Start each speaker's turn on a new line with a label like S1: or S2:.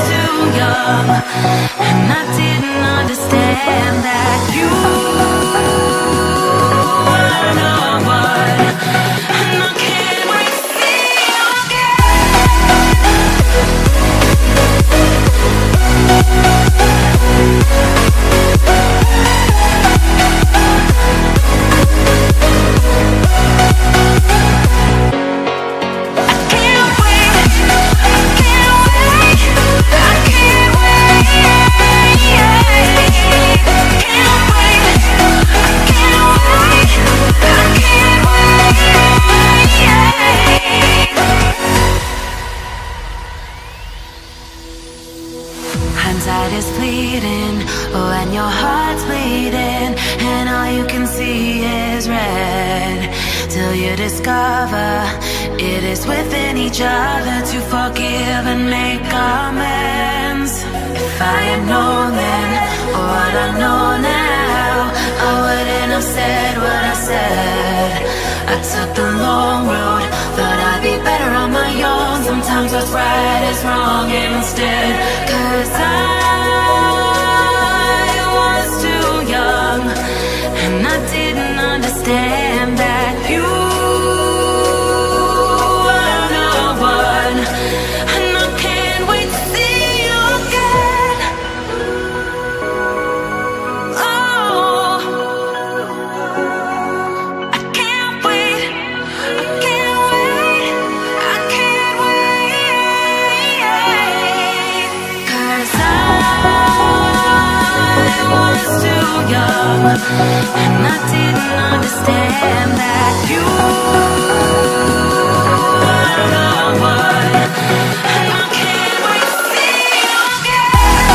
S1: too young, and I didn't understand that you were the one, and I can't wait to see you Hindsight is fleeting, oh, and your heart's bleeding, and all you can see is red, till you discover it is within each other to forgive and make amends. If I had known then, or what I know now, I wouldn't have said what I said. I took the long road, thought I'd be better on my own. Sometimes what's right is wrong instead, 'cause I was too young, and I didn't understand that you were the one, and I can't wait to see you again. Oh, I can't wait, I can't wait, I can't wait, 'cause I was too young, and I didn't understand that you were the one, and I can't wait to see you again.